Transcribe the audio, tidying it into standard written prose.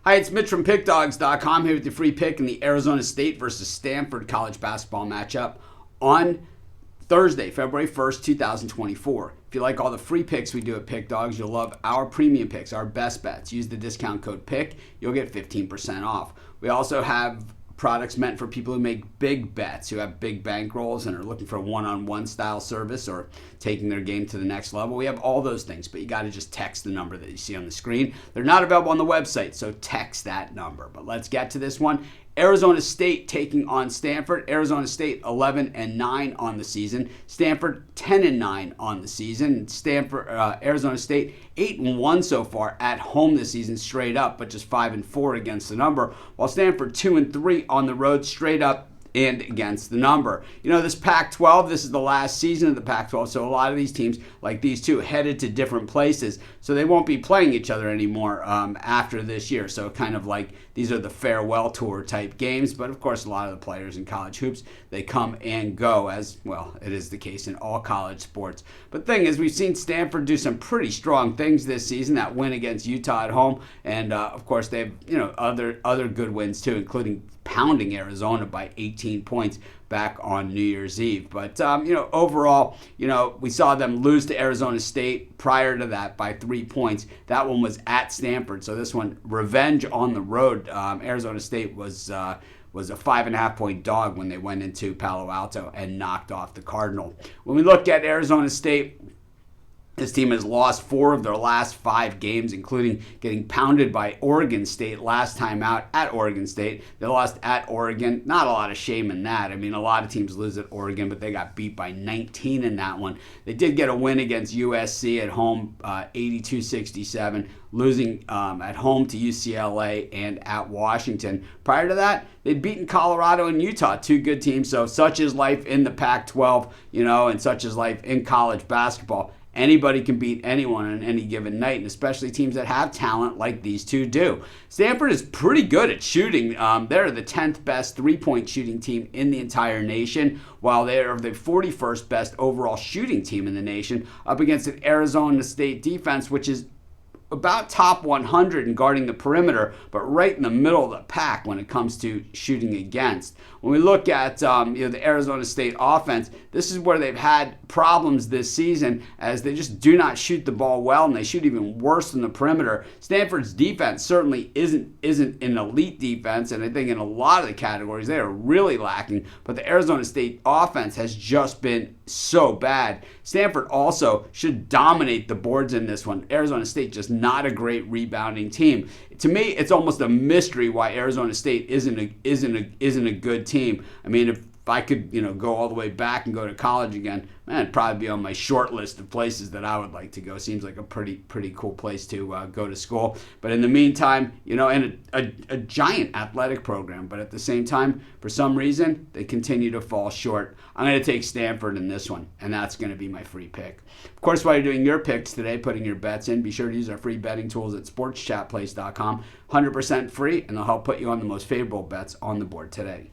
Hi, it's Mitch from Pickdawgz.com here with your free pick in the Arizona State versus Stanford college basketball matchup on Thursday, February 1st, 2024. If you like all the free picks we do at Pick Dawgz, you'll love our premium picks, our best bets. Use the discount code PICK. You'll get 15% off. We also have products meant for people who make big bets, who have big bankrolls and are looking for a one-on-one style service or taking their game to the next level. We have all those things, but you got to just text the number that you see on the screen. They're not available on the website, so text that number. But let's get to this one. Arizona State taking on Stanford. Arizona State 11-9 on the season. Stanford 10-9 on the season. Arizona State 8-1 so far at home this season, straight up, but just 5-4 against the number. While Stanford 2-3 on the road, straight up and against the number. You know, this Pac-12, this is the last season of the Pac-12, so a lot of these teams, like these two, headed to different places, so they won't be playing each other anymore after this year. So kind of like these are the farewell tour type games, but of course a lot of the players in college hoops, they come and go, as well, it is the case in all college sports. But the thing is, we've seen Stanford do some pretty strong things this season. That win against Utah at home, and of course they have, you know, other good wins too, including pounding Arizona by 18 points back on New Year's Eve. But, you know, overall, you know, we saw them lose to Arizona State prior to that by 3 points. That one was at Stanford. So this one, revenge on the road. Arizona State was a 5.5 point dog when they went into Palo Alto and knocked off the Cardinal. When we look at Arizona State, this team has lost 4 of their last 5 games, including getting pounded by Oregon State last time out at Oregon State. They lost at Oregon. Not a lot of shame in that. I mean, a lot of teams lose at Oregon, but they got beat by 19 in that one. They did get a win against USC at home, 82-67, losing at home to UCLA and at Washington. Prior to that, they'd beaten Colorado and Utah, 2 good teams. So such is life in the Pac-12, you know, and such is life in college basketball. Anybody can beat anyone on any given night, and especially teams that have talent like these two do. Stanford is pretty good at shooting. They're the 10th best three-point shooting team in the entire nation, while they are the 41st best overall shooting team in the nation, up against an Arizona State defense, which is about top 100 in guarding the perimeter, but right in the middle of the pack when it comes to shooting against. When we look at the Arizona State offense, this is where they've had problems this season, as they just do not shoot the ball well, and they shoot even worse than the perimeter. Stanford's defense certainly isn't an elite defense, and I think in a lot of the categories they are really lacking, but the Arizona State offense has just been so bad. Stanford also should dominate the boards in this one. Arizona State just not a great rebounding team. To me, it's almost a mystery why Arizona State isn't a good team. I mean, if I could, you know, go all the way back and go to college again, man, it'd probably be on my short list of places that I would like to go. Seems like a pretty cool place to go to school. But in the meantime, you know, and a giant athletic program. But at the same time, for some reason, they continue to fall short. I'm going to take Stanford in this one, and that's going to be my free pick. Of course, while you're doing your picks today, putting your bets in, be sure to use our free betting tools at sportschatplace.com. 100% free, and they'll help put you on the most favorable bets on the board today.